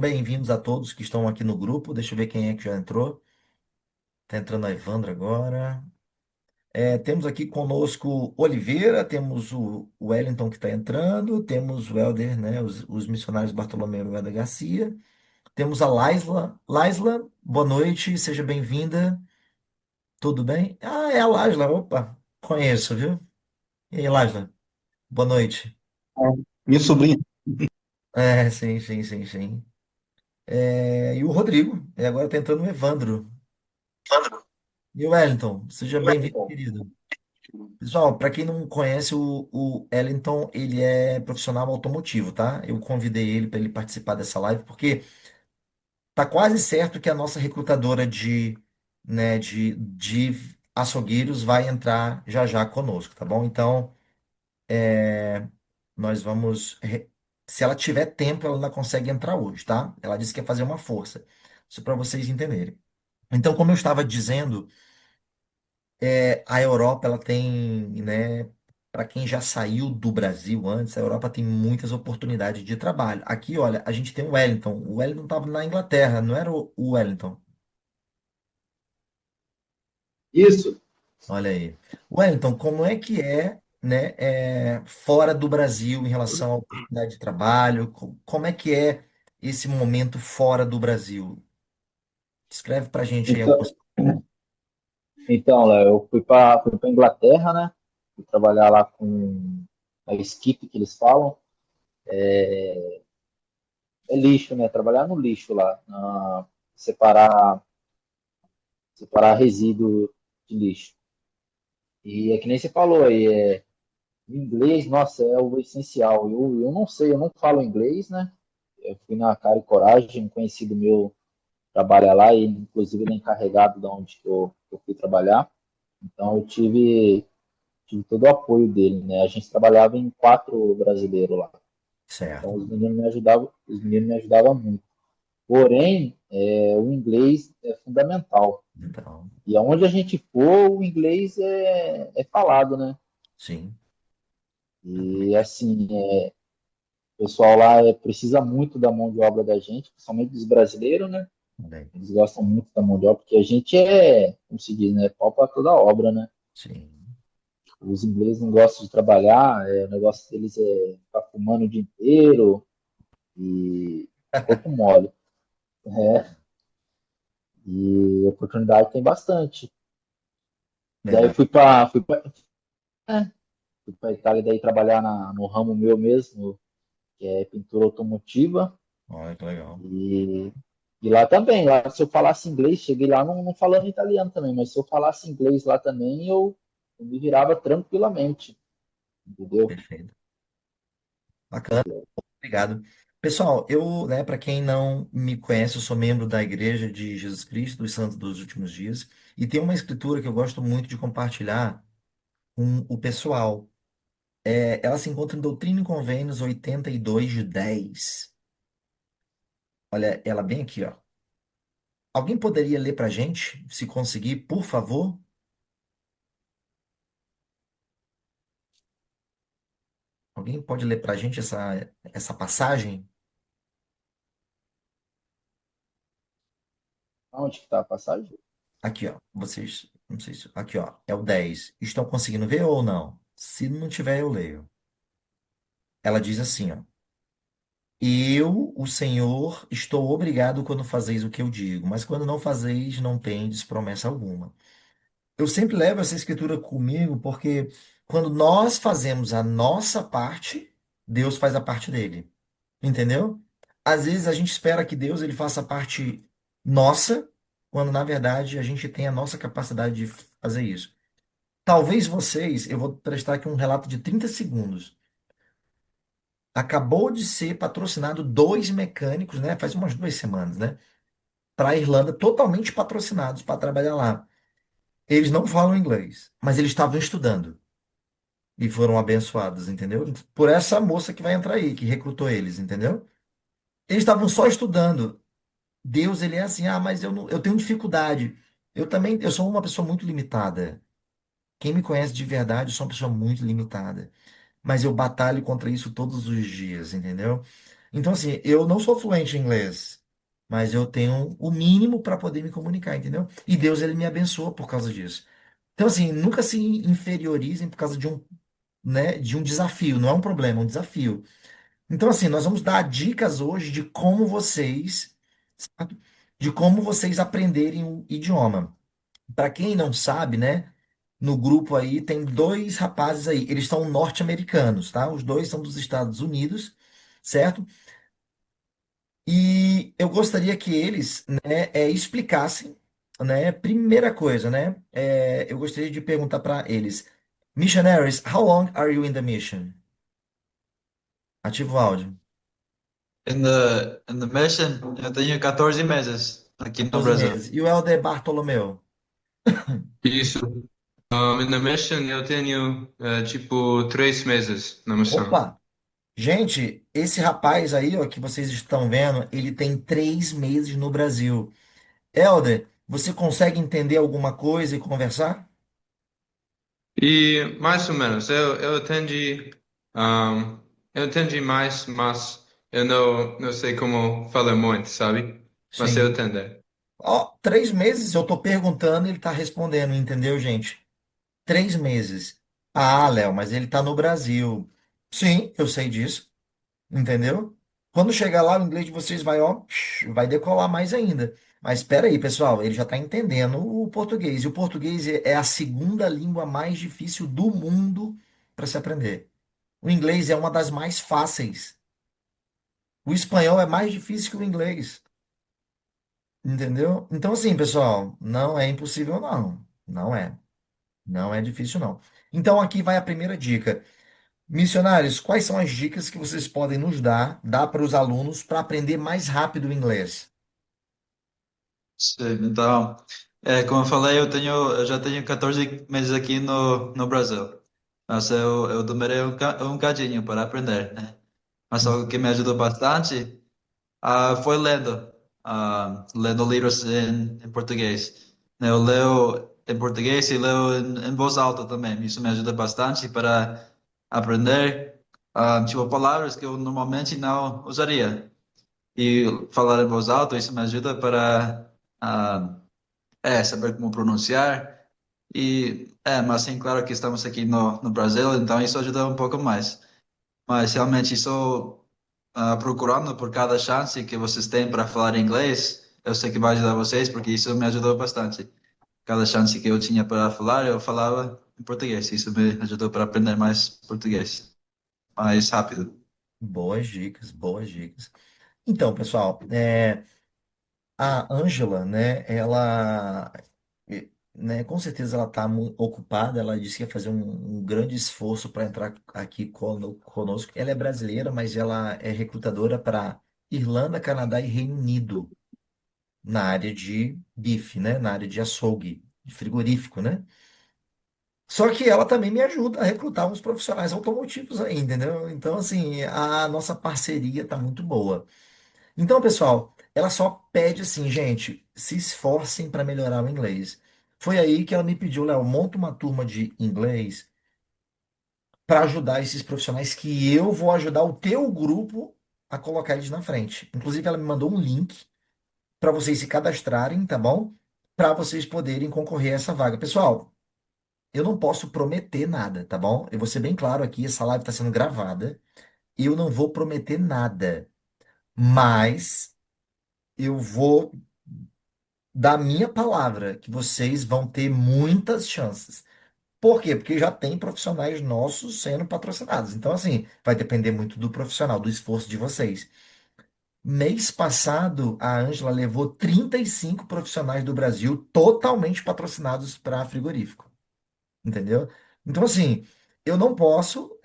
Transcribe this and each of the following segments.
Bem-vindos a todos que estão aqui no grupo. Deixa eu ver quem é que já entrou. Está entrando a Evandra agora. Temos aqui conosco Oliveira, temos o Wellington que está entrando, temos o Helder, né, os missionários Bartolomeu e Helder Garcia. Temos a Laisla. Laisla, boa noite, seja bem-vinda. Tudo bem? Ah, é a Laisla. Opa, conheço, viu? E aí, Laisla, boa noite. Minha sobrinha. Sim, sim, sim, sim. E o Rodrigo, e agora está entrando o Evandro. E o Wellington, seja bem-vindo, querido. Pessoal, para quem não conhece, o Wellington, ele é profissional automotivo, tá? Eu convidei ele para ele participar dessa live, porque tá quase certo que a nossa recrutadora de açougueiros vai entrar já já conosco, tá bom? Então, nós vamos. Se ela tiver tempo, ela ainda consegue entrar hoje, tá? Ela disse que ia fazer uma força. Isso para vocês entenderem. Então, como eu estava dizendo. A Europa, ela tem, né, para quem já saiu do Brasil antes, a Europa tem muitas oportunidades de trabalho. Aqui, olha, a gente tem o Wellington. O Wellington estava na Inglaterra, não era o Wellington? Isso. Olha aí. Wellington, como é que né, fora do Brasil em relação à oportunidade de trabalho? Como é que é esse momento fora do Brasil? Escreve pra gente aí Então, algumas. Léo, eu fui para Inglaterra, né? Fui trabalhar lá com a Skip, que eles falam. É lixo, né? Trabalhar no lixo lá, separar, separar resíduo de lixo. E é que nem você falou aí, o inglês, nossa, é o essencial. Eu não sei, eu não falo inglês, né? Eu fui na cara e coragem, um conhecido meu trabalha lá, e inclusive ele é encarregado de onde que eu fui trabalhar. Então eu tive todo o apoio dele, né? A gente trabalhava em quatro brasileiros lá. Então Certo. os meninos me ajudavam muito. Porém, o inglês é fundamental. Então, E aonde a gente for, o inglês é falado, né? sim. E assim, o pessoal lá precisa muito da mão de obra da gente, principalmente dos brasileiros, né? Bem, Eles gostam muito da mão de obra, porque a gente como se diz, né? Pau para toda obra, né? sim. Os ingleses não gostam de trabalhar, o negócio deles é ficar fumando o dia inteiro, e corpo mole. É, e oportunidade tem bastante. Daí Verdade. fui para Itália daí trabalhar no ramo meu mesmo, que é pintura automotiva. Olha que legal. E, e lá também, lá se eu falasse inglês, cheguei lá não falando italiano também, mas se eu falasse inglês lá também, eu me virava tranquilamente, entendeu? Perfeito. Bacana. Obrigado. Pessoal, para quem não me conhece, eu sou membro da Igreja de Jesus Cristo dos Santos dos Últimos Dias e tem uma escritura que eu gosto muito de compartilhar com o pessoal. Ela se encontra em Doutrina e Convênios 82:10. Olha, ela bem aqui, ó. Alguém poderia ler para gente, se conseguir, por favor? Alguém pode ler para gente essa passagem? Aonde que tá a passagem? Aqui, ó. Vocês, não sei se. Aqui, ó. É o 10. Estão conseguindo ver ou não? Se não tiver, eu leio. Ela diz assim, ó. Eu, o Senhor, estou obrigado quando fazeis o que eu digo, mas quando não fazeis, não tendes promessa alguma. Eu sempre levo essa escritura comigo porque quando nós fazemos a nossa parte, Deus faz a parte dele. Entendeu? Às vezes a gente espera que Deus ele faça a parte nossa, quando na verdade a gente tem a nossa capacidade de fazer isso. Talvez vocês, eu vou prestar aqui um relato de 30 segundos. Acabou de ser patrocinado dois mecânicos, né? Faz umas 2 semanas, né? Para a Irlanda, totalmente patrocinados para trabalhar lá. Eles não falam inglês, mas eles estavam estudando e foram abençoados, entendeu? Por essa moça que vai entrar aí, que recrutou eles, entendeu? Eles estavam só estudando. Deus, ele é assim, mas eu não, eu tenho dificuldade. Eu também, eu sou uma pessoa muito limitada. Quem me conhece de verdade, eu sou uma pessoa muito limitada. Mas eu batalho contra isso todos os dias, entendeu? Então, assim, eu não sou fluente em inglês, mas eu tenho o mínimo para poder me comunicar, entendeu? E Deus, ele me abençoa por causa disso. Então, assim, nunca se inferiorizem por causa de um, né, de um desafio. Não é um problema, é um desafio. Então, assim, nós vamos dar dicas hoje certo? De como vocês aprenderem o idioma. Para quem não sabe, né? No grupo aí tem dois rapazes aí. Eles são norte-americanos, tá? Os dois são dos Estados Unidos, certo? E eu gostaria que eles, né, explicassem, né? Primeira coisa, né? Eu gostaria de perguntar para eles: Missionaries, how long are you in the mission? Ativa o áudio. In the mission, eu tenho 14 meses aqui no 14 Brasil. meses. E o Helder Bartolomeu? Isso. Na Mission eu tenho tipo 3 meses na missão. Opa! Gente, esse rapaz aí, ó, que vocês estão vendo, ele tem 3 meses no Brasil. Helder, você consegue entender alguma coisa e conversar? E mais ou menos, um, eu entendi mais, mas eu não sei como falar muito, sabe? Mas eu Sim. entendi. Ó, 3 meses eu tô perguntando, ele tá respondendo, entendeu, gente? 3 meses. Ah, Léo, mas ele tá no Brasil. Sim, eu sei disso, entendeu? Quando chegar lá, o inglês de vocês vai, ó, vai decolar mais ainda. Mas espera aí, pessoal, ele já tá entendendo o português. E o português é a segunda língua mais difícil do mundo para se aprender. O inglês é uma das mais fáceis. O espanhol é mais difícil que o inglês. Entendeu? Então, assim, pessoal, não é impossível, não. Não é. Não é difícil, não. Então, aqui vai a primeira dica. Missionários, quais são as dicas que vocês podem nos dar para os alunos para aprender mais rápido o inglês? Sim, então, como eu falei, eu já tenho 14 meses aqui no Brasil. Mas eu demorei um cadinho para aprender, né? Mas algo que me ajudou bastante foi lendo livros em português. Eu leio em português e leio em voz alta também. Isso me ajuda bastante para aprender, tipo, palavras que eu normalmente não usaria. E falar em voz alta, isso me ajuda para saber como pronunciar. Mas sim, claro que estamos aqui no Brasil, então isso ajuda um pouco mais. Mas realmente estou procurando por cada chance que vocês têm para falar inglês. Eu sei que vai ajudar vocês, porque isso me ajudou bastante. Cada chance que eu tinha para falar, eu falava em português. Isso me ajudou para aprender mais português, mais rápido. Boas dicas, boas dicas. Então, pessoal, a Ângela, né, né, com certeza ela está ocupada. Ela disse que ia fazer um grande esforço para entrar aqui conosco. Ela é brasileira, mas ela é recrutadora para Irlanda, Canadá e Reino Unido, na área de bife, né, na área de açougue, de frigorífico, né? Só que ela também me ajuda a recrutar uns profissionais automotivos aí, entendeu? Então, assim, a nossa parceria tá muito boa. Então, pessoal, ela só pede assim, gente, se esforcem para melhorar o inglês. Foi aí que ela me pediu, Léo, monta uma turma de inglês para ajudar esses profissionais que eu vou ajudar o teu grupo a colocar eles na frente. Inclusive, ela me mandou um link para vocês se cadastrarem, tá bom? Para vocês poderem concorrer a essa vaga. Pessoal, eu não posso prometer nada, tá bom? Eu vou ser bem claro aqui, essa live está sendo gravada. Eu não vou prometer nada, mas eu vou dar minha palavra que vocês vão ter muitas chances. Por quê? Porque já tem profissionais nossos sendo patrocinados. Então, assim, vai depender muito do profissional, do esforço de vocês. Mês passado, a Ângela levou 35 profissionais do Brasil totalmente patrocinados para frigorífico. Entendeu? Então, assim, eu não posso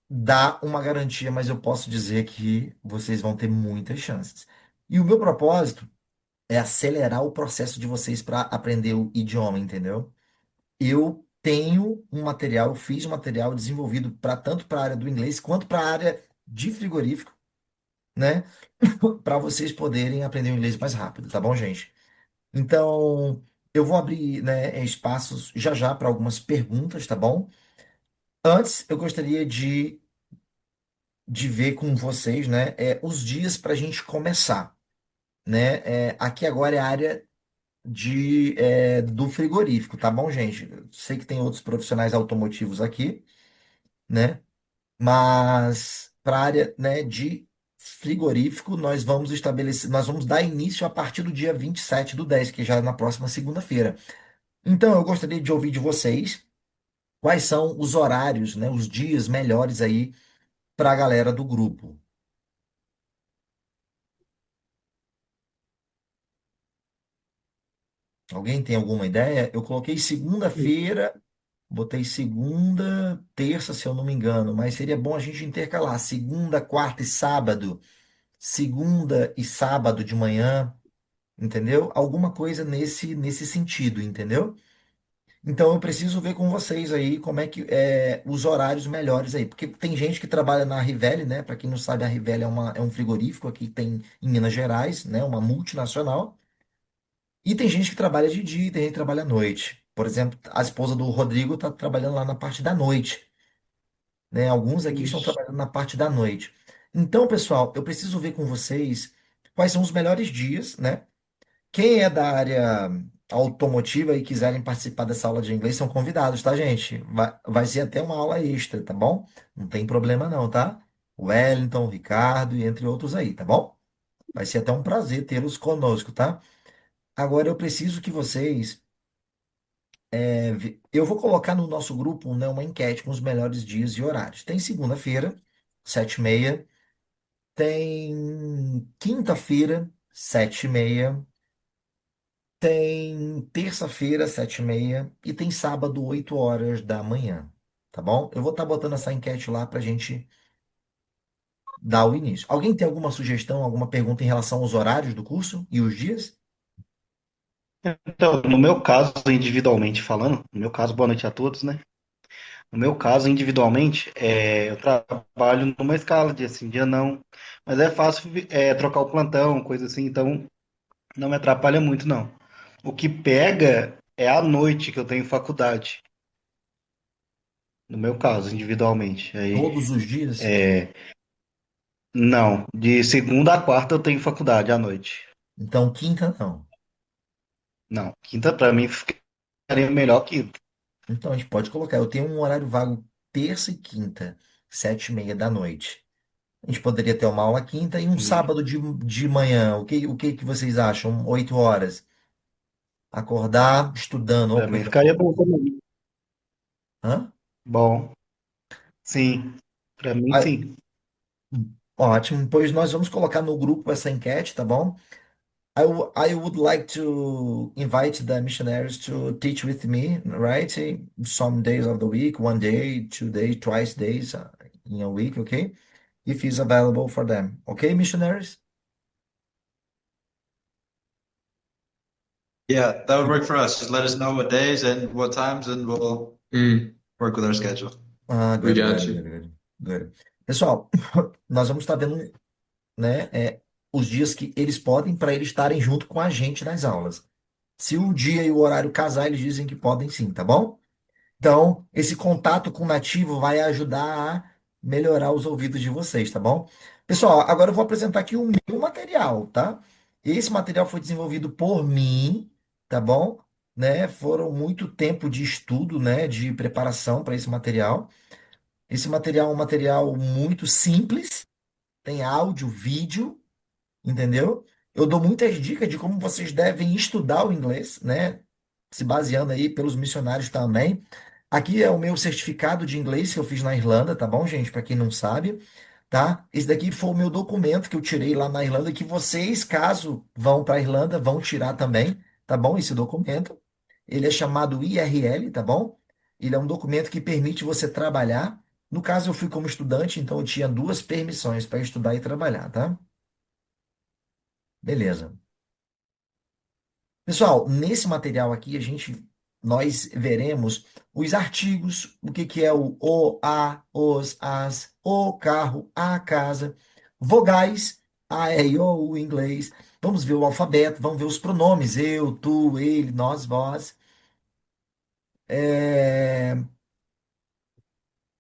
dar uma garantia, mas eu posso dizer que vocês vão ter muitas chances. E o meu propósito é acelerar o processo de vocês para aprender o idioma, entendeu? Eu tenho um material, eu fiz um material desenvolvido para tanto para a área do inglês quanto para a área de frigorífico, né? Para vocês poderem aprender o inglês mais rápido, tá bom, gente? Então, eu vou abrir, né, espaços já já para algumas perguntas, tá bom? Antes, eu gostaria de de ver com vocês, né, os dias para a gente começar, né? Aqui agora é a área do frigorífico, tá bom, gente? Eu sei que tem outros profissionais automotivos aqui, né? Mas para a área, né, de frigorífico, nós vamos dar início a partir do dia 27/10, que já é na próxima segunda-feira. Então, eu gostaria de ouvir de vocês quais são os horários, né, os dias melhores aí para a galera do grupo. Alguém tem alguma ideia? Eu coloquei segunda-feira, botei segunda, terça, se eu não me engano, mas seria bom a gente intercalar segunda, quarta e sábado, segunda e sábado de manhã, entendeu? Alguma coisa nesse sentido, entendeu? Então eu preciso ver com vocês aí como é que os horários melhores aí, porque tem gente que trabalha na Rivelli, né? Para quem não sabe, a Rivelli é um frigorífico aqui que tem em Minas Gerais, né? Uma multinacional. E tem gente que trabalha de dia e tem gente que trabalha à noite. Por exemplo, a esposa do Rodrigo está trabalhando lá na parte da noite, né? Alguns aqui estão Ixi. trabalhando na parte da noite. Então, pessoal, eu preciso ver com vocês quais são os melhores dias, né? Quem é da área automotiva e quiserem participar dessa aula de inglês são convidados, tá, gente? Vai ser até uma aula extra, tá bom? Não tem problema não, tá? O Wellington, o Ricardo e entre outros aí, tá bom? Vai ser até um prazer tê-los conosco, tá? Agora eu preciso que vocês. Eu vou colocar no nosso grupo, né, uma enquete com os melhores dias e horários. Tem segunda-feira, 7h30. Tem quinta-feira, 7h30. Tem terça-feira, 7h30. E tem sábado, 8 horas da manhã. Tá bom? Eu vou estar botando essa enquete lá para a gente dar o início. Alguém tem alguma sugestão, alguma pergunta em relação aos horários do curso e os dias? Então, no meu caso, individualmente falando, no meu caso, boa noite a todos, né? No meu caso, individualmente, eu trabalho numa escala de assim, dia não, mas é fácil trocar o plantão, coisa assim, então não me atrapalha muito, não. O que pega é à noite que eu tenho faculdade, no meu caso, individualmente. Aí, Todos os dias? não, de segunda a quarta eu tenho faculdade à noite. Então, quinta não. Não, quinta pra mim ficaria melhor que. Então, a gente pode colocar. Eu tenho um horário vago terça e quinta, 7h30 da noite. A gente poderia ter uma aula quinta e um sábado de manhã. O que que vocês acham? 8 horas. Acordar estudando. Ou Pra mim perdão. ficaria bom também. Hã? Bom, sim, pra mim Ah, sim. ótimo. Pois nós vamos colocar no grupo essa enquete, tá bom? I would like to invite the missionaries to teach with me, right? Some days of the week, one day, 2 days, twice days in a week, okay? If it's available for them. Okay, missionaries? Yeah, that would work for us. Just let us know what days and what times, and we'll Hum, work with our schedule. Ah, we good, got good, good, you. good, good. Pessoal, nós vamos estar vendo, né, os dias que eles podem para eles estarem junto com a gente nas aulas. Se o dia e o horário casar, eles dizem que podem sim, tá bom? Então, esse contato com o nativo vai ajudar a melhorar os ouvidos de vocês, tá bom? Pessoal, agora eu vou apresentar aqui o meu material, tá? Esse material foi desenvolvido por mim, tá bom? Né? Foram muito tempo de estudo, né, de preparação para esse material. Esse material é um material muito simples, tem áudio, vídeo, entendeu? Eu dou muitas dicas de como vocês devem estudar o inglês, né? Se baseando aí pelos missionários também. Aqui é o meu certificado de inglês que eu fiz na Irlanda, tá bom, gente? Para quem não sabe, tá? Esse daqui foi o meu documento que eu tirei lá na Irlanda, que vocês, caso vão para a Irlanda, vão tirar também, tá bom? Esse documento. Ele é chamado IRL, tá bom? Ele é um documento que permite você trabalhar. No caso, eu fui como estudante, então eu tinha duas permissões para estudar e trabalhar, tá? Beleza. Pessoal, nesse material aqui nós veremos os artigos, o que que é o, a, os, as, o carro, a casa, vogais, a, e, o, em inglês. Vamos ver o alfabeto, vamos ver os pronomes, eu, tu, ele, nós, vós. É,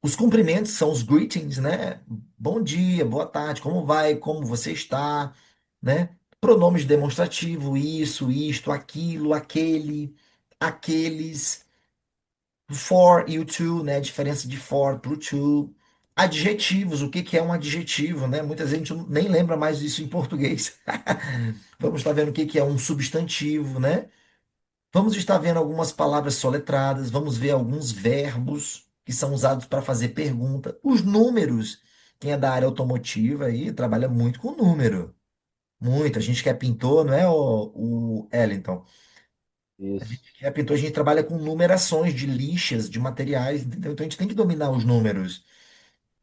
Os cumprimentos são os greetings, né? Bom dia, boa tarde, como vai, como você está, né? Pronomes demonstrativo, isso, isto, aquilo, aquele, aqueles. For e o to, né? A diferença de for para o to. Adjetivos, o que que é um adjetivo, né? Muita gente nem lembra mais disso em português. Vamos estar vendo o que que é um substantivo, né? Vamos estar vendo algumas palavras soletradas, vamos ver alguns verbos que são usados para fazer pergunta. Os números, quem é da área automotiva aí trabalha muito com número. Muito. A gente que é pintor, não é o Ellington? A Isso. gente que é pintor, a gente trabalha com numerações de lixas, de materiais, entendeu? Então a gente tem que dominar os números.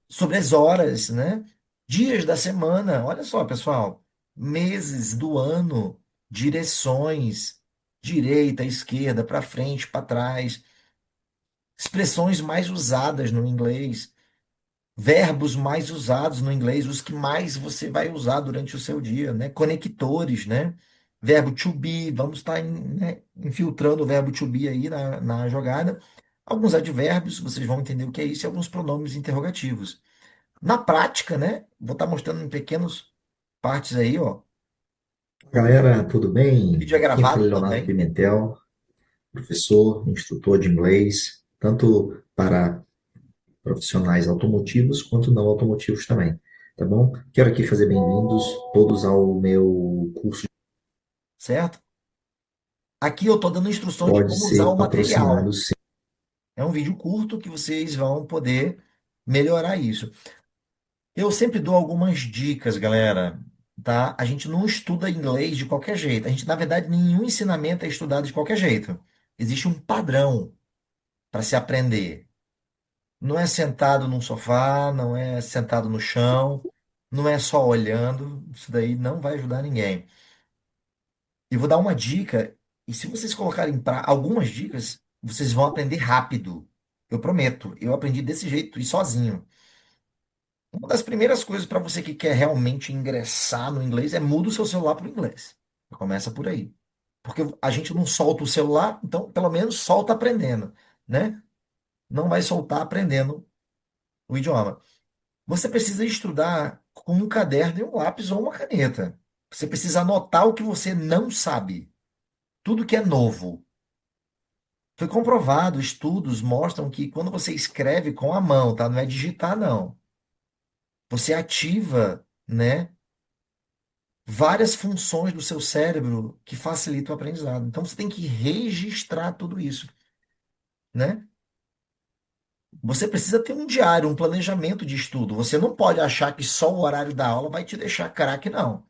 Sobre as horas, né? Dias da semana, olha só, pessoal. Meses do ano, direções, direita, esquerda, para frente, para trás. Expressões mais usadas no inglês, verbos mais usados no inglês, os que mais você vai usar durante o seu dia, né? Conectores, né? Verbo to be, vamos estar né, infiltrando o verbo to be aí na jogada. Alguns advérbios, vocês vão entender o que é isso, e alguns pronomes interrogativos. Na prática, né? Vou estar mostrando em pequenas partes aí, ó. O Galera, tudo bem? vídeo é Quem fala gravado é Leonardo também, Pimentel, professor, instrutor de inglês, tanto para profissionais automotivos quanto não automotivos também, tá bom? Quero aqui fazer bem-vindos todos ao meu curso. certo? Aqui eu estou dando instruções de Pode como usar ser o patrocinado, material. sim. É um vídeo curto que vocês vão poder melhorar isso. Eu sempre dou algumas dicas, galera, tá? A gente não estuda inglês de qualquer jeito. A gente, na verdade, nenhum ensinamento é estudado de qualquer jeito. Existe um padrão para se aprender. Não é sentado num sofá, não é sentado no chão, não é só olhando. Isso daí não vai ajudar ninguém. E vou dar uma dica, e se vocês colocarem para algumas dicas, vocês vão aprender rápido. Eu prometo. Eu aprendi desse jeito e sozinho. Uma das primeiras coisas para você que quer realmente ingressar no inglês é muda o seu celular para o inglês. Começa por aí. Porque a gente não solta o celular, então pelo menos solta aprendendo, né? Não vai soltar aprendendo o idioma. Você precisa estudar com um caderno e um lápis ou uma caneta. Você precisa anotar o que você não sabe, tudo que é novo. Foi comprovado, estudos mostram que quando você escreve com a mão, tá? Não é digitar, não. Você ativa, né, várias funções do seu cérebro que facilitam o aprendizado. Então você tem que registrar tudo isso, né? Você precisa ter um diário, um planejamento de estudo. Você não pode achar que só o horário da aula vai te deixar craque, não.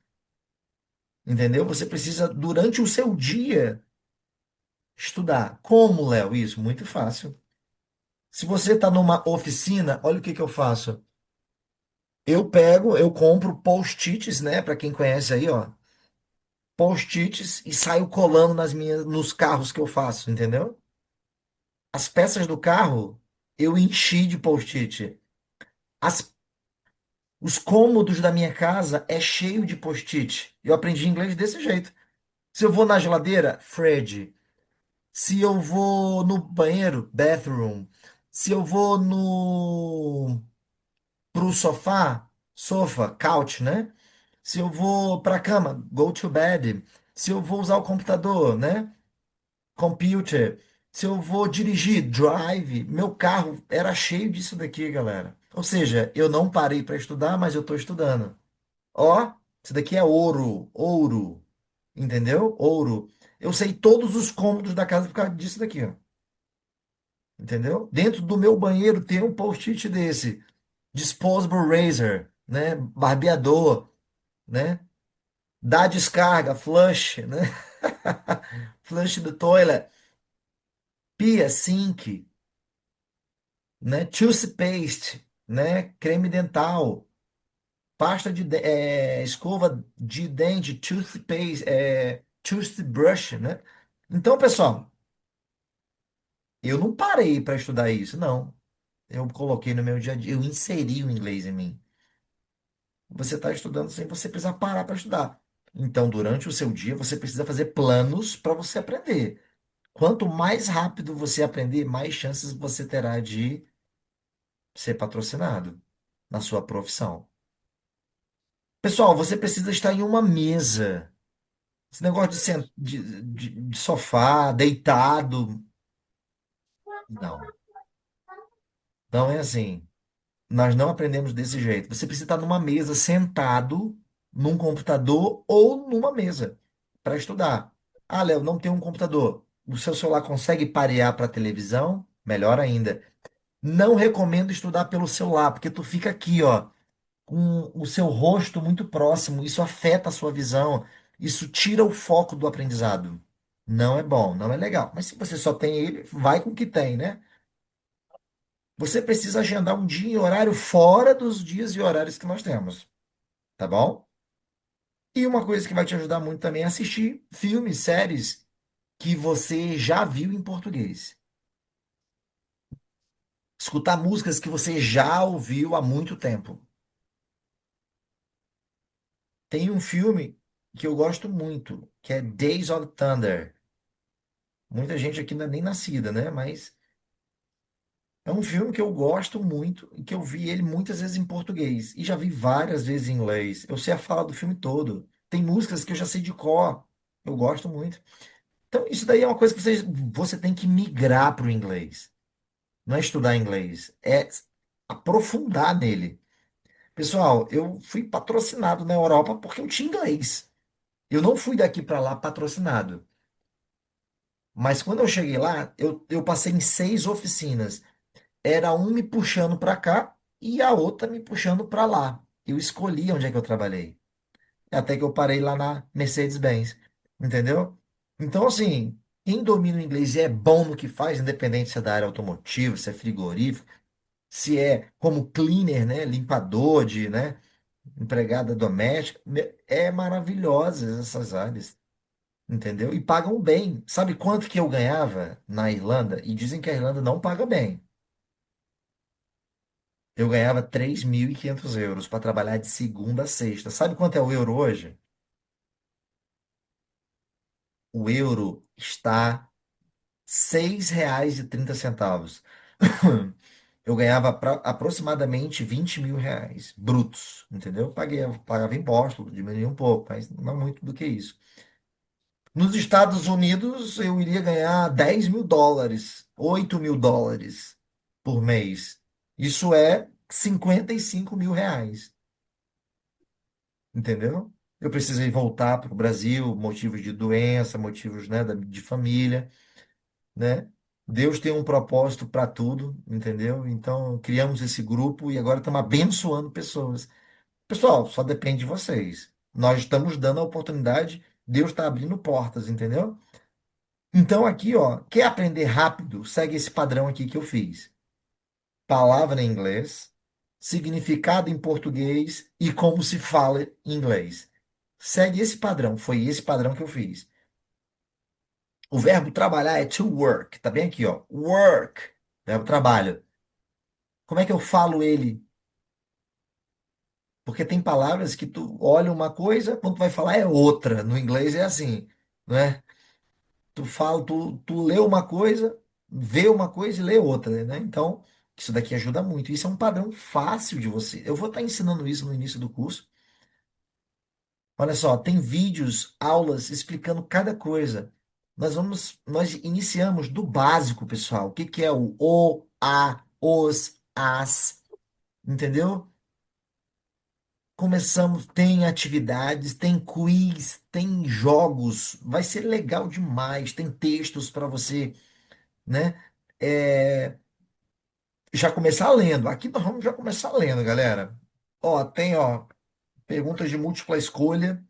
Entendeu? Você precisa, durante o seu dia, estudar. Como, Léo? Isso, muito fácil. Se você está numa oficina, olha o que que eu faço. Eu compro post-its, né? Para quem conhece aí, ó. Post-its e saio colando nos carros que eu faço, entendeu? As peças do carro eu enchi de post-it. As- os cômodos da minha casa é cheio de post-it. Eu aprendi inglês desse jeito. Se eu vou na geladeira, Fred. Se eu vou no banheiro, bathroom. Se eu vou no pro sofá, sofa, couch, né? Se eu vou pra cama, go to bed. Se eu vou usar o computador, né? Computer. Se eu vou dirigir, drive. Meu carro era cheio disso daqui, galera. Ou seja, eu não parei para estudar, mas eu estou estudando. Ó, isso daqui é ouro, ouro. Entendeu? Ouro. Eu sei todos os cômodos da casa por causa disso daqui, ó. Entendeu? Dentro do meu banheiro tem um post-it desse. Disposable razor, né? Barbeador, né? Dá descarga, flush, né? Flush the toilet. Pia, sink, né? Toothpaste, né? Creme dental, escova de dente, toothpaste, toothbrush, né? Então, pessoal, eu não parei para estudar isso, não. Eu coloquei no meu dia a dia, eu inseri o inglês em mim. Você está estudando sem você precisar parar para estudar. Então, durante o seu dia, você precisa fazer planos para você aprender. Quanto mais rápido você aprender, mais chances você terá de ser patrocinado na sua profissão. Pessoal, você precisa estar em uma mesa. Esse negócio de sofá, deitado, não. Não é assim. Nós não aprendemos desse jeito. Você precisa estar numa mesa, sentado, num computador ou numa mesa para estudar. Ah, Léo, não tem um computador. O seu celular consegue parear para a televisão? Melhor ainda. Não recomendo estudar pelo celular, porque tu fica aqui, ó, com o seu rosto muito próximo. Isso afeta a sua visão. Isso tira o foco do aprendizado. Não é bom, não é legal. Mas se você só tem ele, vai com o que tem, né? Você precisa agendar um dia e horário fora dos dias e horários que nós temos, tá bom? E uma coisa que vai te ajudar muito também é assistir filmes, séries que você já viu em português. Escutar músicas que você já ouviu há muito tempo. Tem um filme que eu gosto muito, que é Days of Thunder. Muita gente aqui não é nem nascida, né? Mas é um filme que eu gosto muito e que eu vi ele muitas vezes em português e já vi várias vezes em inglês. Eu sei a fala do filme todo. Tem músicas que eu já sei de cor. Eu gosto muito. Então, isso daí é uma coisa que você tem que migrar para o inglês. Não é estudar inglês, é aprofundar nele. Pessoal, eu fui patrocinado na Europa porque eu tinha inglês. Eu não fui daqui para lá patrocinado. Mas quando eu cheguei lá, eu passei em 6 oficinas. Era um me puxando para cá e a outra me puxando para lá. Eu escolhi onde é que eu trabalhei. Até que eu parei lá na Mercedes-Benz. Entendeu? Então, assim, quem domina o inglês e é bom no que faz, independente se é da área automotiva, se é frigorífico, se é como cleaner, né? Limpador de, né? Empregada doméstica, é maravilhosas essas áreas. Entendeu? E pagam bem. Sabe quanto que eu ganhava na Irlanda? E dizem que a Irlanda não paga bem. Eu ganhava 3.500 euros para trabalhar de segunda a sexta. Sabe quanto é o euro hoje? O euro está R$ 6,30. Eu ganhava aproximadamente 20 mil reais brutos, entendeu? Pagava imposto, diminuía um pouco, mas não muito do que isso. Nos Estados Unidos, eu iria ganhar 10 mil dólares, 8 mil dólares por mês. Isso é 55 mil reais. Entendeu? Eu precisei voltar para o Brasil, motivos de doença, motivos, né, de família, né? Deus tem um propósito para tudo, entendeu? Então, criamos esse grupo e agora estamos abençoando pessoas. Pessoal, só depende de vocês. Nós estamos dando a oportunidade, Deus está abrindo portas, entendeu? Então, aqui, ó, quer aprender rápido? Segue esse padrão aqui que eu fiz. Palavra em inglês, significado em português e como se fala em inglês. Segue esse padrão. Foi esse padrão que eu fiz. O verbo trabalhar é to work. Tá bem aqui, ó. Work. Verbo trabalho. Como é que eu falo ele? Porque tem palavras que tu olha uma coisa, quando tu vai falar é outra. No inglês é assim, não é? Tu lê uma coisa, vê uma coisa e lê outra, né? Então, isso daqui ajuda muito. Isso é um padrão fácil de você. Eu vou estar ensinando isso no início do curso. Olha só, tem vídeos, aulas explicando cada coisa. Nós iniciamos do básico, pessoal. O que que é o, a, os, as, entendeu? Começamos, tem atividades, tem quiz, tem jogos. Vai ser legal demais. Tem textos para você, né? É, já começar lendo. Aqui nós vamos já começar lendo, galera. Ó, tem, ó, perguntas de múltipla escolha,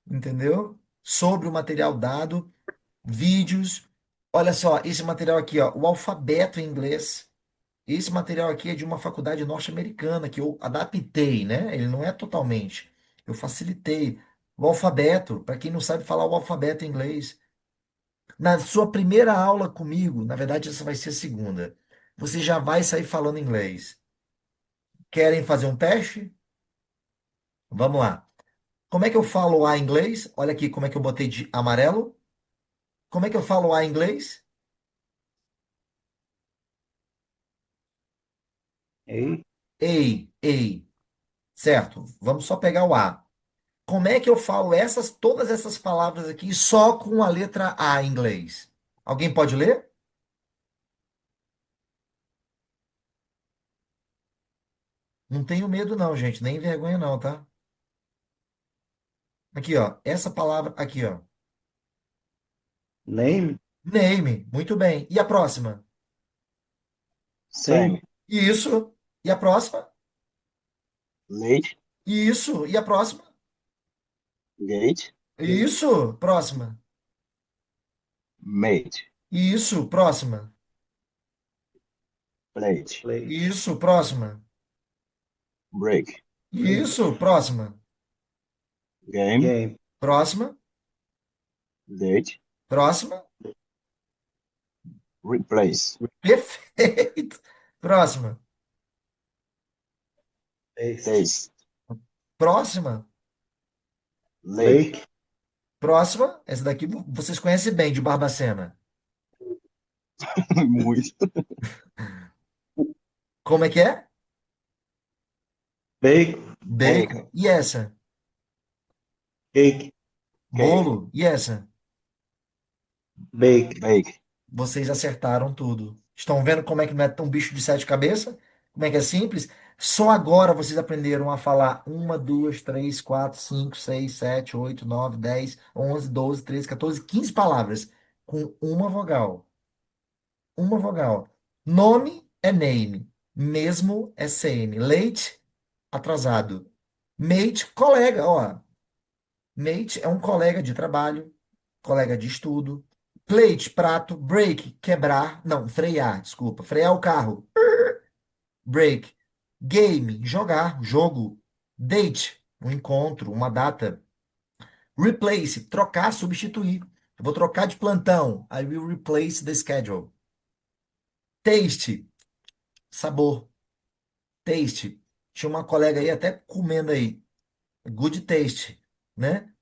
entendeu? Sobre o material dado, vídeos. Olha só, esse material aqui, ó, o alfabeto em inglês. Esse material aqui é de uma faculdade norte-americana que eu adaptei, né? Ele não é totalmente. Eu facilitei. O alfabeto, para quem não sabe falar o alfabeto em inglês. Na sua primeira aula comigo, na verdade, essa vai ser a segunda. Você já vai sair falando inglês. Querem fazer um teste? Vamos lá. Como é que eu falo A em inglês? Olha aqui como é que eu botei de amarelo. Como é que eu falo A em inglês? Ei, Ei. Certo? Vamos só pegar o A. Como é que eu falo todas essas palavras aqui só com a letra A em inglês? Alguém pode ler? Não tenho medo não, gente, nem vergonha não, tá? Aqui, ó, essa palavra aqui, ó. name, Name, muito bem. E a próxima? same, Same. Isso. E a próxima? Late. Isso. E a próxima? Gate. Isso. Próxima. Mate. Isso. Próxima. Plate. plate, Isso. Próxima. Break. Isso. Próxima. Game. game, Próxima. Date. Próxima. Replace. Perfeito. Próxima. taste, Taste. Próxima. Lake. lake, Próxima. Essa daqui vocês conhecem bem, de Barbacena. Muito. Como é que é? bake, Bacon. E essa? cake, Cake. Bolo. E essa? bake, Bake. Vocês acertaram tudo. Estão vendo como é que não é tão bicho de sete cabeças? Como é que é simples? Só agora vocês aprenderam a falar uma, duas, três, quatro, cinco, seis, sete, oito, nove, 10, 11, 12, 13, 14, 15 palavras com uma vogal. Uma vogal. Nome é name. Mesmo é same. Late, atrasado. Mate, colega, ó. Mate é um colega de trabalho, colega de estudo. Plate, prato. Break, quebrar. Não, frear, desculpa. Frear o carro. Break. Game, jogar, jogo. Date, um encontro, uma data. Replace, trocar, substituir. Eu vou trocar de plantão. I will replace the schedule. Taste, sabor. Taste. Tinha uma colega aí até comendo aí. Good taste, né?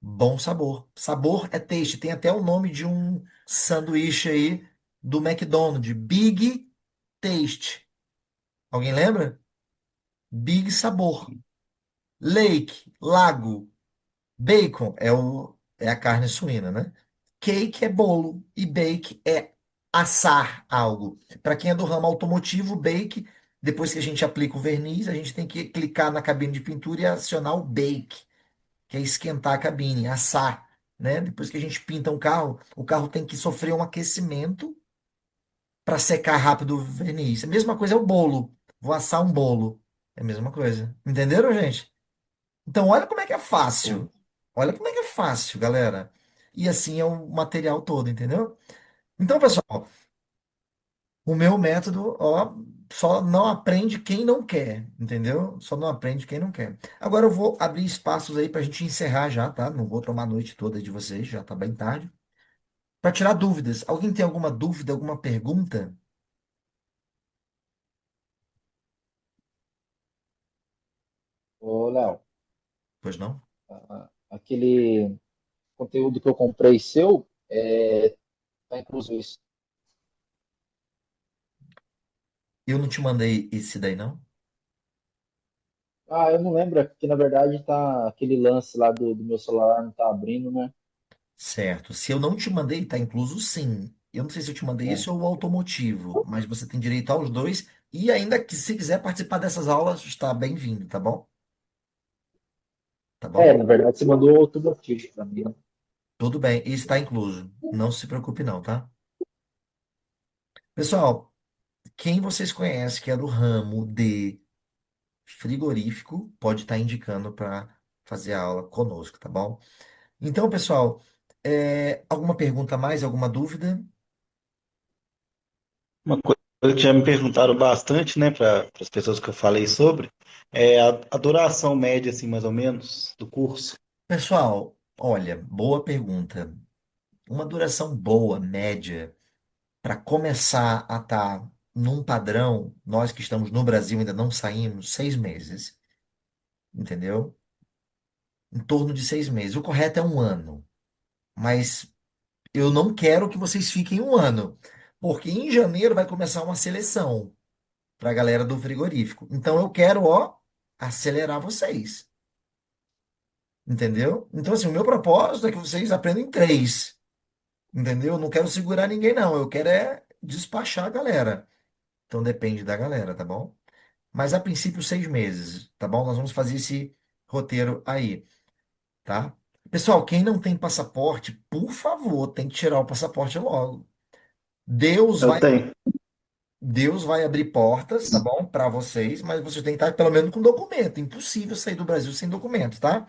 Bom sabor. Sabor é taste. Tem até o nome de um sanduíche aí do McDonald's. Big Taste. Alguém lembra? Big Sabor. Lake, lago. Bacon é a carne suína, né? Cake é bolo. E bake é assar algo. Para quem é do ramo automotivo, bake, depois que a gente aplica o verniz, a gente tem que clicar na cabine de pintura e acionar o bake, que é esquentar a cabine, assar, né? Depois que a gente pinta um carro, o carro tem que sofrer um aquecimento para secar rápido o verniz. A mesma coisa é o bolo. Vou assar um bolo. É a mesma coisa. Entenderam, gente? Então, olha como é que é fácil. Olha como é que é fácil, galera. E assim é o material todo, entendeu? Então, pessoal, o meu método, ó, só não aprende quem não quer, entendeu? Só não aprende quem não quer. Agora eu vou abrir espaços aí para a gente encerrar já, tá? Não vou tomar a noite toda de vocês, já tá bem tarde. Para tirar dúvidas. Alguém tem alguma dúvida, alguma pergunta? Ô, Léo, Pois não? aquele conteúdo que eu comprei seu, tá incluso isso. Eu não te mandei esse daí, não? Ah, eu não lembro, é porque na verdade tá aquele lance lá do meu celular não tá abrindo, né? Certo. Se eu não te mandei, tá incluso sim. Eu não sei se eu te mandei É, esse ou o automotivo, mas você tem direito aos dois. E ainda que se quiser participar dessas aulas, está bem-vindo, tá bom? Tá bom? Na verdade você mandou outro motivo para mim, né? Tudo bem, isso está incluso. Não se preocupe não, tá? Pessoal, quem vocês conhecem que é do ramo de frigorífico, pode estar indicando para fazer a aula conosco, tá bom? Então, pessoal, alguma pergunta a mais, alguma dúvida? uma coisa que já me perguntaram bastante, né, para as pessoas que eu falei sobre, é a duração média, assim, mais ou menos, do curso. Pessoal, olha, boa pergunta. Uma duração boa, média, para começar a estar num padrão, nós que estamos no Brasil ainda não saímos, 6 meses, entendeu? Em torno de 6 meses. O correto é um ano, mas eu não quero que vocês fiquem um ano, porque em janeiro vai começar uma seleção para a galera do frigorífico. Então eu quero, ó, acelerar vocês. Entendeu? Então, assim, o meu propósito é que vocês aprendam três. Entendeu? Eu não quero segurar ninguém, não. Eu quero é despachar a galera. Então depende da galera, tá bom? Mas a princípio, 6 meses, tá bom? Nós vamos fazer esse roteiro aí, tá? Pessoal, quem não tem passaporte, por favor, tem que tirar o passaporte logo. Deus Eu vai, tenho. Deus vai abrir portas, tá bom? Para vocês, mas vocês têm que estar pelo menos com documento. Impossível sair do Brasil sem documento, tá?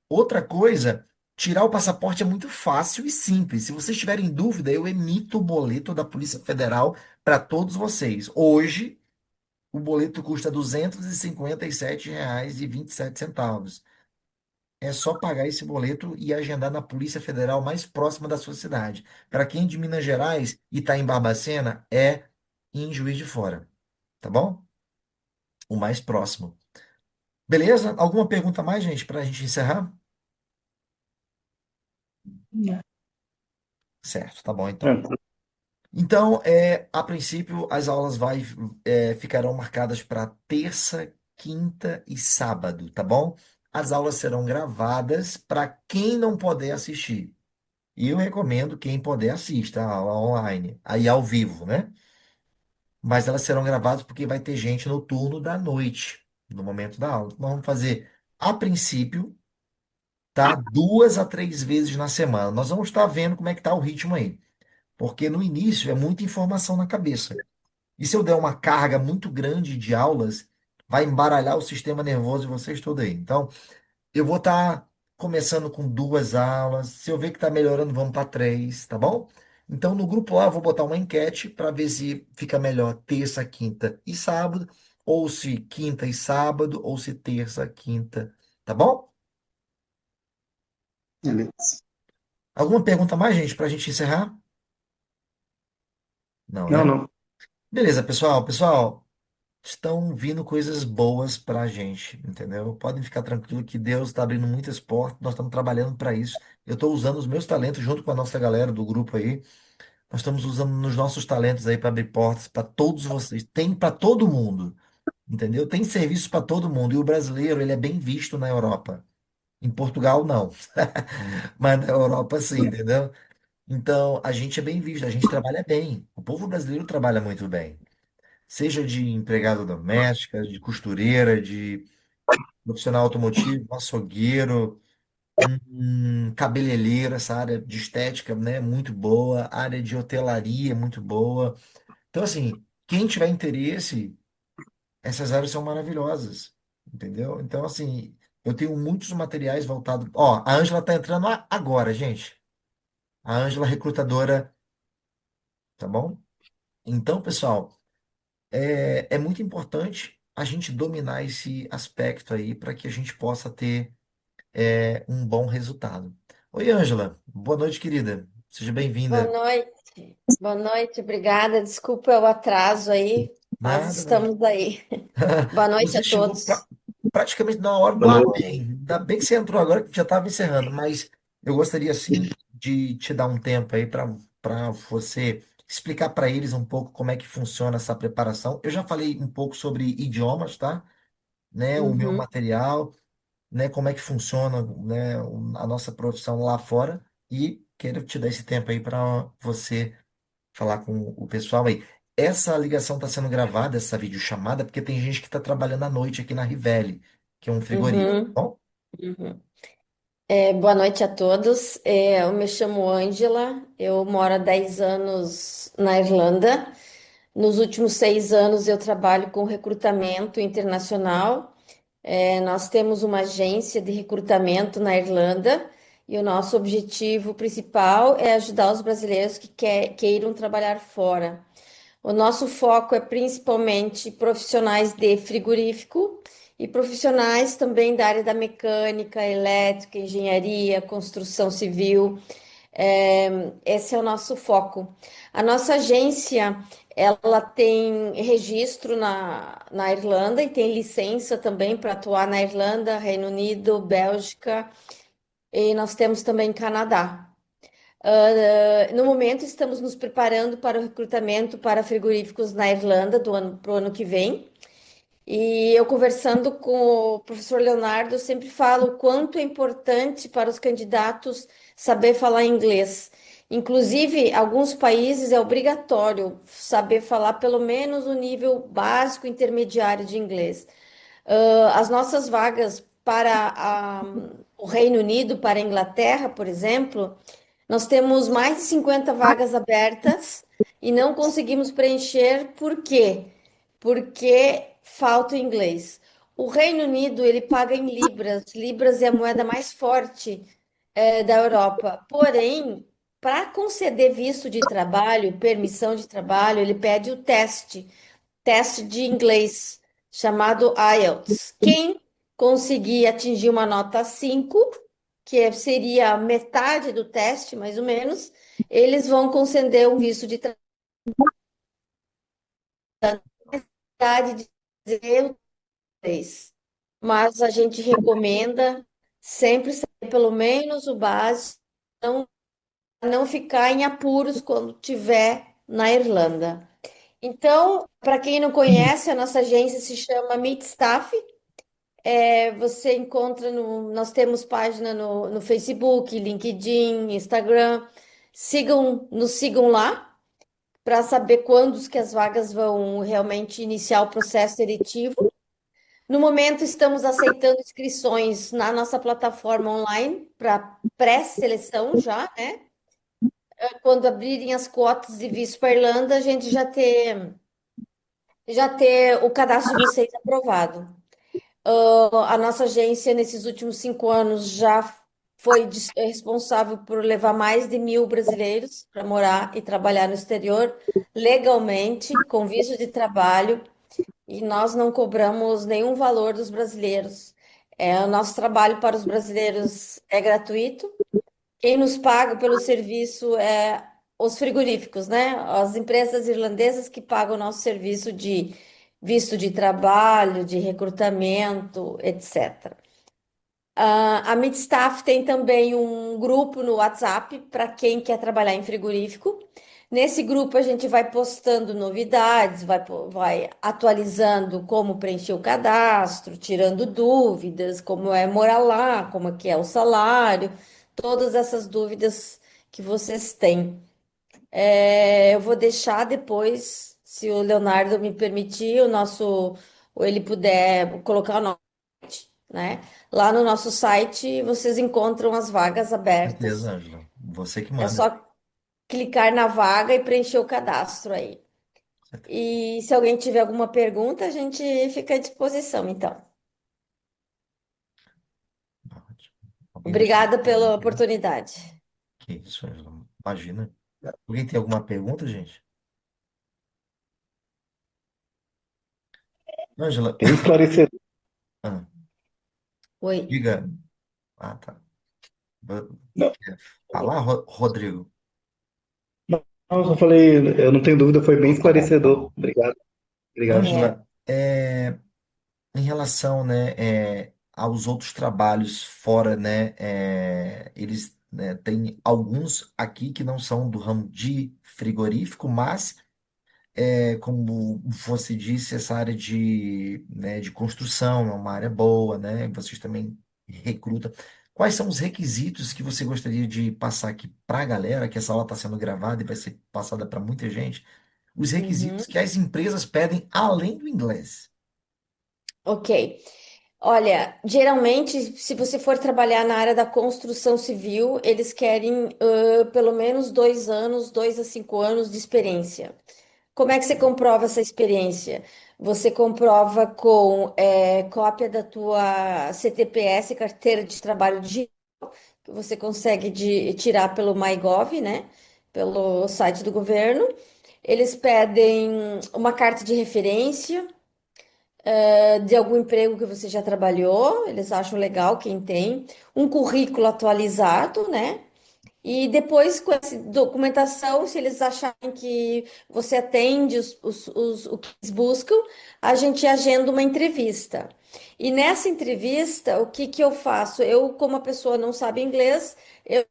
Outra coisa, tirar o passaporte é muito fácil e simples. Se vocês tiverem dúvida, eu emito o boleto da Polícia Federal para todos vocês. Hoje, o boleto custa R$ 257,27. É só pagar esse boleto e agendar na Polícia Federal mais próxima da sua cidade. Para quem é de Minas Gerais e está em Barbacena, é em Juiz de Fora, tá bom? O mais próximo. Beleza? Alguma pergunta mais, gente, para a gente encerrar? Certo, tá bom então. Tranquilo. Então, a princípio, as aulas ficarão marcadas para terça, quinta e sábado, tá bom? As aulas serão gravadas para quem não puder assistir. E eu recomendo quem puder assista a aula online, aí ao vivo, né? Mas elas serão gravadas porque vai ter gente no turno da noite, no momento da aula. Nós vamos fazer, a princípio, tá? 2 a 3 vezes na semana. Nós vamos estar vendo como é que tá o ritmo aí. Porque no início é muita informação na cabeça. E se eu der uma carga muito grande de aulas, vai embaralhar o sistema nervoso de vocês todo aí. Então, eu vou estar começando com 2 aulas. Se eu ver que está melhorando, vamos para três, tá bom? Então, no grupo lá, eu vou botar uma enquete para ver se fica melhor terça, quinta e sábado, ou se quinta e sábado, ou se terça, quinta, tá bom? Beleza. Alguma pergunta mais, gente, para a gente encerrar? Não, Não, né? não. Beleza, pessoal. Pessoal, estão vindo coisas boas para a gente, entendeu? Podem ficar tranquilo que Deus está abrindo muitas portas, nós estamos trabalhando para isso. Eu estou usando os meus talentos junto com a nossa galera do grupo aí. Nós estamos usando os nossos talentos aí para abrir portas para todos vocês. Tem para todo mundo, entendeu? Tem serviço para todo mundo. E o brasileiro, ele é bem visto na Europa. Em Portugal, não. Mas na Europa, sim, entendeu? Então, a gente é bem visto, a gente trabalha bem. O povo brasileiro trabalha muito bem. Seja de empregada doméstica, de costureira, de profissional automotivo, açougueiro, cabeleireiro, essa área de estética, né, muito boa, área de hotelaria, muito boa. Então, assim, quem tiver interesse, essas áreas são maravilhosas, entendeu? Então, assim, eu tenho muitos materiais voltados. Ó, a Ângela tá entrando agora, gente. A Ângela recrutadora, tá bom? Então, pessoal, é muito importante a gente dominar esse aspecto aí para que a gente possa ter um bom resultado. Oi, Ângela. Boa noite, querida. Seja Boa bem-vinda. noite. Boa noite, obrigada. Desculpa o atraso aí, mas Nada, nada. estamos aí. Boa noite Você a chegou todos. praticamente na hora do Boa noite. Amém. Ainda bem que você entrou agora, que já estava encerrando, mas eu gostaria, sim, de te dar um tempo aí para você explicar para eles um pouco como é que funciona essa preparação. Eu já falei um pouco sobre idiomas, tá? Né, o meu Uhum. material, né, como é que funciona, né, a nossa profissão lá fora e quero te dar esse tempo aí para você falar com o pessoal aí. Essa ligação está sendo gravada, essa videochamada, porque tem gente que está trabalhando à noite aqui na Rivelli, que é um frigorífico, tá Uhum. bom? Uhum. Boa noite a todos. Eu me chamo Ângela, eu moro há 10 anos na Irlanda. Nos últimos 6 anos eu trabalho com recrutamento internacional. Nós temos uma agência de recrutamento na Irlanda e o nosso objetivo principal é ajudar os brasileiros que queiram trabalhar fora. O nosso foco é principalmente profissionais de frigorífico e profissionais também da área da mecânica, elétrica, engenharia, construção civil. Esse é o nosso foco. A nossa agência, ela tem registro na Irlanda e tem licença também para atuar na Irlanda, Reino Unido, Bélgica e nós temos também Canadá. No momento, estamos nos preparando para o recrutamento para frigoríficos na Irlanda para o ano que vem. E eu conversando com o professor Leonardo, eu sempre falo o quanto é importante para os candidatos saber falar inglês. Inclusive, alguns países é obrigatório saber falar pelo menos o nível básico intermediário de inglês. As nossas vagas para o Reino Unido, para a Inglaterra, por exemplo, nós temos mais de 50 vagas abertas e não conseguimos preencher. Por quê? Porque falta o inglês. O Reino Unido, ele paga em libras. Libras é a moeda mais forte, da Europa. Porém, para conceder visto de trabalho, permissão de trabalho, ele pede o teste de inglês, chamado IELTS. Quem conseguir atingir uma nota 5, seria metade do teste, mais ou menos, eles vão conceder o visto de trabalho de dizer o inglês. Mas a gente recomenda sempre saber pelo menos o básico, não, não ficar em apuros quando estiver na Irlanda. Então, para quem não conhece, a nossa agência se chama Meet Staff. Você encontra nós temos página no Facebook, LinkedIn, Instagram. Nos sigam lá para saber quando que as vagas vão realmente iniciar o processo seletivo. No momento, estamos aceitando inscrições na nossa plataforma online para pré-seleção já, né? Quando abrirem as cotas de visto para Irlanda, a gente já ter o cadastro de vocês aprovado. A nossa agência, nesses últimos 5 anos, já foi responsável por levar mais de 1.000 brasileiros para morar e trabalhar no exterior legalmente, com visto de trabalho, e nós não cobramos nenhum valor dos brasileiros. O nosso trabalho para os brasileiros é gratuito. Quem nos paga pelo serviço é os frigoríficos, né? As empresas irlandesas que pagam o nosso serviço de visto de trabalho, de recrutamento, etc. A Midstaff tem também um grupo no WhatsApp para quem quer trabalhar em frigorífico. Nesse grupo a gente vai postando novidades, vai atualizando como preencher o cadastro, tirando dúvidas, como é morar lá, como é que é o salário, todas essas dúvidas que vocês têm. Eu vou deixar depois, se o Leonardo me permitir, ou ele puder colocar o nome, né? Lá no nosso site vocês encontram as vagas Com certeza, abertas. Ângela. Você que É manda. só clicar na vaga e preencher o cadastro aí. Com certeza. E se alguém tiver alguma pergunta, a gente fica à disposição, então. Ótimo. Alguém mais tem Obrigada pela pergunta? oportunidade. Que isso, Ângela. Imagina. Alguém tem alguma pergunta, gente? Ângela, Bem esclarecedor. ah, Oi. diga. Ah, tá. Va- Não, Quer falar, Rodrigo? eu só falei, eu não tenho dúvida, foi bem Tá bom, tá esclarecedor. bom. Obrigado, obrigado. É, Ângela, em relação, né, aos outros trabalhos fora, né, eles, né, têm alguns aqui que não são do ramo de frigorífico, mas como você disse, essa área de, né, de construção é uma área boa, né? Vocês também recrutam. Quais são os requisitos que você gostaria de passar aqui para a galera, que essa aula está sendo gravada e vai ser passada para muita gente? Os uhum, requisitos que as empresas pedem além do inglês. ok. Olha, geralmente, se você for trabalhar na área da construção civil, eles querem pelo menos 2 anos, 2 a 5 anos de experiência. Como é que você comprova essa experiência? Você comprova com cópia da tua CTPS, carteira de trabalho digital, que você consegue tirar pelo MyGov, né? Pelo site do governo. Eles pedem uma carta de referência de algum emprego que você já trabalhou, eles acham legal quem tem, um currículo atualizado, né? E depois, com essa documentação, se eles acharem que você atende o que eles buscam, a gente agenda uma entrevista. E nessa entrevista, o que que eu faço? Eu, como a pessoa não sabe inglês, eu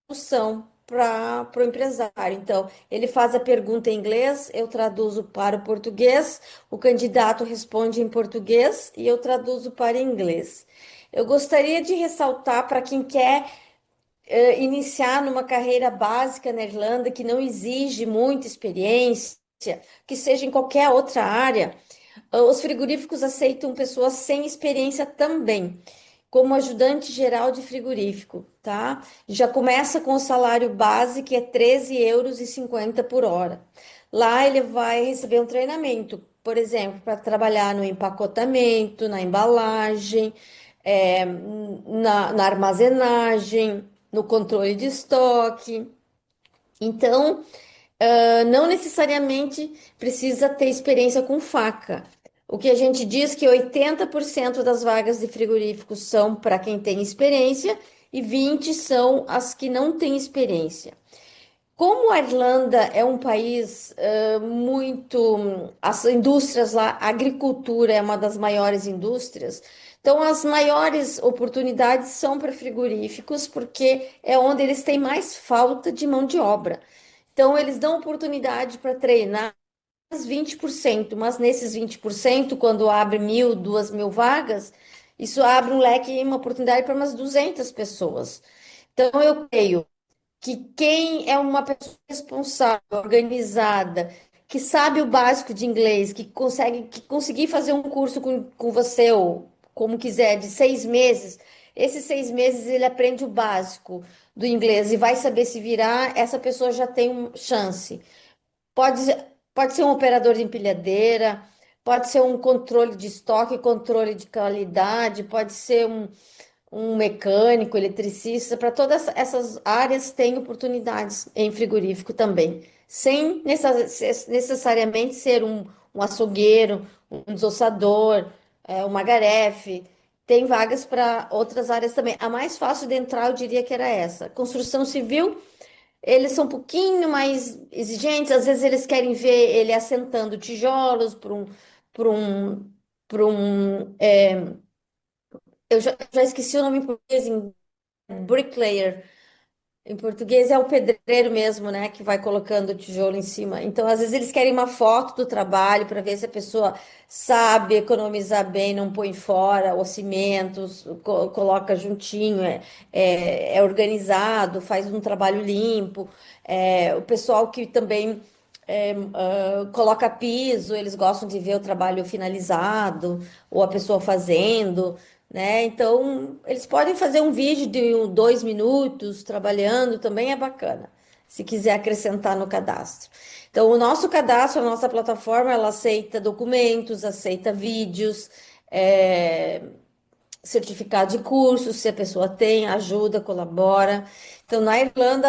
tradução. para o empresário. Então, ele faz a pergunta em inglês, eu traduzo para o português, o candidato responde em português e eu traduzo para inglês. Eu gostaria de ressaltar para quem quer iniciar numa carreira básica na Irlanda, que não exige muita experiência, que seja em qualquer outra área, os frigoríficos aceitam pessoas sem experiência também, como ajudante geral de frigorífico, tá? Já começa com o salário base, que é 13,50 € por hora. Lá ele vai receber um treinamento, por exemplo, para trabalhar no empacotamento, na embalagem, na armazenagem, no controle de estoque. Então, não necessariamente precisa ter experiência com faca. O que a gente diz que 80% das vagas de frigoríficos são para quem tem experiência e 20 são as que não têm experiência. Como a Irlanda é um país muito. As indústrias lá, a agricultura é uma das maiores indústrias, então as maiores oportunidades são para frigoríficos, porque é onde eles têm mais falta de mão de obra. Então, eles dão oportunidade para treinar as 20%, mas nesses 20%, quando abre 1.000, 2.000 vagas, isso abre um leque e uma oportunidade para umas 200 pessoas. Então, eu creio que quem é uma pessoa responsável, organizada, que sabe o básico de inglês, que conseguir fazer um curso com você, ou como quiser, de 6 meses, esses 6 meses ele aprende o básico do inglês e vai saber se virar, essa pessoa já tem chance. Pode, pode ser um operador de empilhadeira, pode ser um controle de estoque, controle de qualidade, pode ser um mecânico, eletricista, para todas essas áreas tem oportunidades em frigorífico também, sem necessariamente ser um açougueiro, um desossador, uma garefe. Tem vagas para outras áreas também. A mais fácil de entrar, eu diria que era essa. Construção civil, eles são um pouquinho mais exigentes, às vezes eles querem ver ele assentando tijolos por um, por um, eu já esqueci o nome em português, bricklayer. Em português é o pedreiro mesmo, né, que vai colocando o tijolo em cima. Então, às vezes eles querem uma foto do trabalho para ver se a pessoa sabe economizar bem, não põe fora o cimento, coloca juntinho, é organizado, faz um trabalho limpo. O pessoal que também coloca piso, eles gostam de ver o trabalho finalizado ou a pessoa fazendo, né? Então, eles podem fazer um vídeo de 2 minutos trabalhando, também é bacana, se quiser acrescentar no cadastro. Então, o nosso cadastro, a nossa plataforma, ela aceita documentos, aceita vídeos, é, certificado de curso, se a pessoa tem, ajuda, colabora. Então, na Irlanda,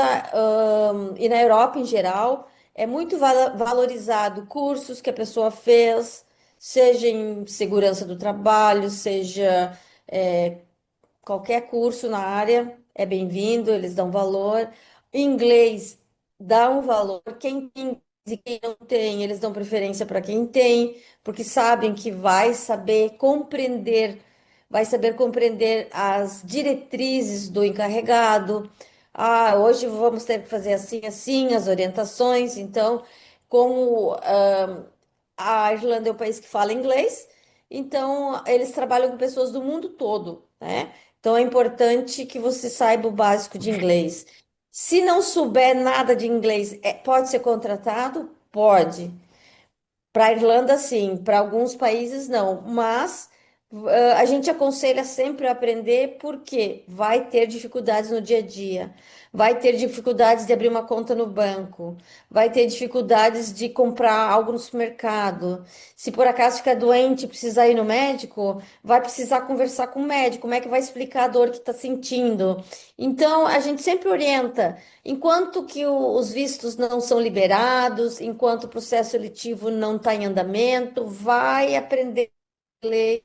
e na Europa em geral, é muito valorizado cursos que a pessoa fez, seja em segurança do trabalho, seja qualquer curso na área é bem-vindo, eles dão valor. Inglês dá um valor. Quem tem inglês e quem não tem, eles dão preferência para quem tem, porque sabem que vai saber compreender as diretrizes do encarregado. Ah, hoje vamos ter que fazer assim, assim, as orientações. Então, como a Irlanda é um país que fala inglês, então eles trabalham com pessoas do mundo todo, né? Então é importante que você saiba o básico de inglês. Se não souber nada de inglês, pode ser contratado? Pode. Para a Irlanda, sim, para alguns países não, mas a gente aconselha sempre a aprender porque vai ter dificuldades no dia a dia, vai ter dificuldades de abrir uma conta no banco, vai ter dificuldades de comprar algo no supermercado. Se por acaso ficar doente e precisar ir no médico, vai precisar conversar com o médico, como é que vai explicar a dor que está sentindo? Então, a gente sempre orienta. Enquanto que os vistos não são liberados, enquanto o processo seletivo não está em andamento, vai aprender a ler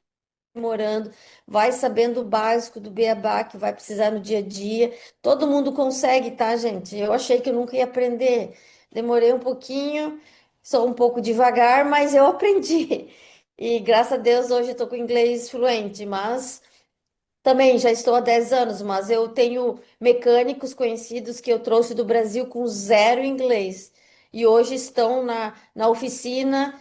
morando, vai sabendo o básico do beabá que vai precisar no dia a dia. Todo mundo consegue, tá, gente? Eu achei que eu nunca ia aprender. Demorei um pouquinho, sou um pouco devagar, mas eu aprendi. E graças a Deus hoje eu estou com inglês fluente, mas Também já estou há 10 anos, mas eu tenho mecânicos conhecidos que eu trouxe do Brasil com zero inglês. E hoje estão na oficina,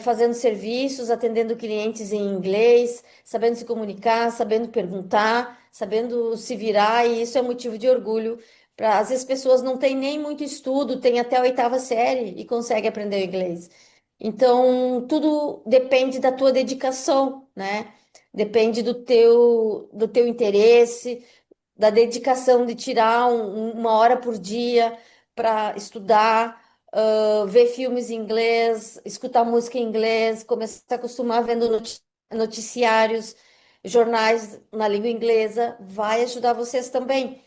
fazendo serviços, atendendo clientes em inglês, sabendo se comunicar, sabendo perguntar, sabendo se virar, e isso é motivo de orgulho. Às vezes pessoas não têm nem muito estudo, têm até a oitava série e conseguem aprender o inglês. Então, tudo depende da tua dedicação, né? Depende do teu interesse, da dedicação de tirar uma hora por dia para estudar, ver filmes em inglês, escutar música em inglês, começar a acostumar vendo noticiários, jornais na língua inglesa, vai ajudar vocês também.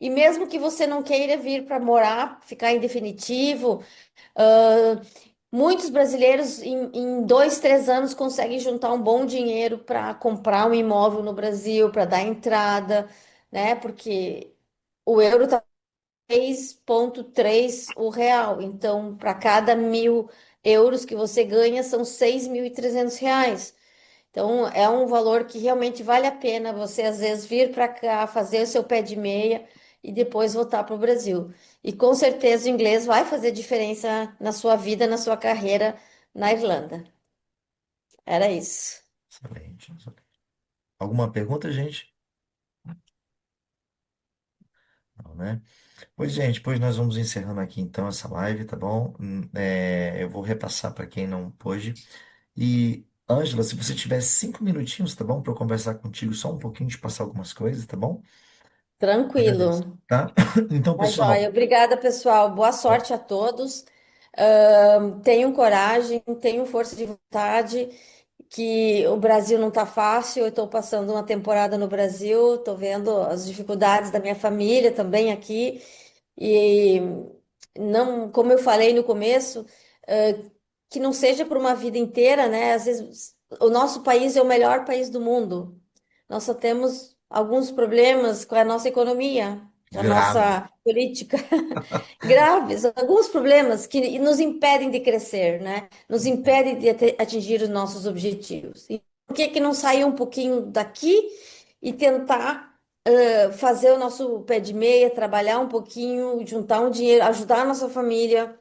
E mesmo que você não queira vir para morar, ficar em definitivo, ah, muitos brasileiros, em 2, 3 anos, conseguem juntar um bom dinheiro para comprar um imóvel no Brasil, para dar entrada, né? Porque o euro está 3,3 o real. Então, para cada 1.000 euros que você ganha, são 6.300 reais. Então, é um valor que realmente vale a pena você, às vezes, vir para cá, fazer o seu pé de meia e depois voltar para o Brasil. E com certeza o inglês vai fazer diferença na sua vida, na sua carreira na Irlanda. Era isso. Excelente, excelente. Alguma pergunta, gente? Não, né? Pois, gente, pois nós vamos encerrando aqui então essa live, tá bom? Eu vou repassar para quem não pôde. E, Ângela, se você tiver 5 minutinhos, tá bom? Para eu conversar contigo só um pouquinho, de passar algumas coisas, tá bom? Agradeço, Tranquilo. tá? Então, Tá joia. pessoal, Obrigada, pessoal. Boa sorte a todos. Tenham coragem, tenham força de vontade, que o Brasil não está fácil. Eu estou passando uma temporada no Brasil, estou vendo as dificuldades da minha família também aqui. E não, como eu falei no começo, que não seja por uma vida inteira, né? Às vezes o nosso país é o melhor país do mundo. Nós só temos alguns problemas com a nossa economia, com a grave. nossa política graves, alguns problemas que nos impedem de crescer, né? Nos impedem de atingir os nossos objetivos. E por que que não sair um pouquinho daqui e tentar fazer o nosso pé de meia, trabalhar um pouquinho, juntar um dinheiro, ajudar a nossa família?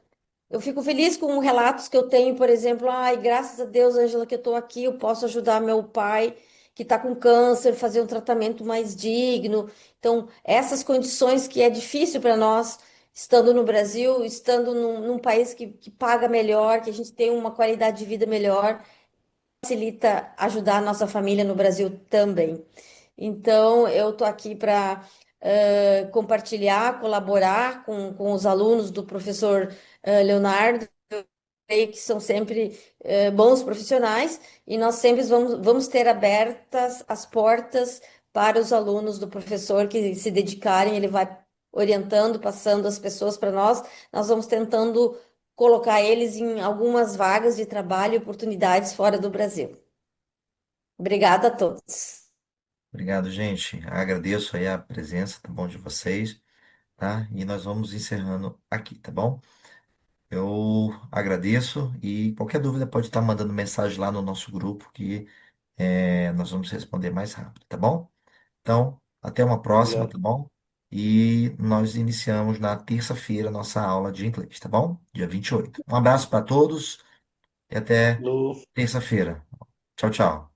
Eu fico feliz com relatos que eu tenho, por exemplo, ai, graças a Deus, Ângela, que eu estou aqui, eu posso ajudar meu pai que está com câncer, fazer um tratamento mais digno. Então, essas condições que é difícil para nós, estando no Brasil, estando num país que paga melhor, que a gente tem uma qualidade de vida melhor, facilita ajudar a nossa família no Brasil também. Então, eu estou aqui para compartilhar, colaborar com os alunos do professor Leonardo, creio que são sempre bons profissionais, e nós sempre vamos ter abertas as portas para os alunos do professor que se dedicarem, ele vai orientando, passando as pessoas para nós vamos tentando colocar eles em algumas vagas de trabalho e oportunidades fora do Brasil. Obrigada a todos. Obrigado, gente. Agradeço aí a presença, tá bom, de vocês, tá? E nós vamos encerrando aqui, tá bom? Eu agradeço e qualquer dúvida pode estar mandando mensagem lá no nosso grupo que nós vamos responder mais rápido, tá bom? Então, até uma próxima, Obrigado. tá bom? E nós iniciamos na terça-feira nossa aula de inglês, tá bom? Dia 28. Um abraço para todos e até Falou. terça-feira. Tchau, tchau.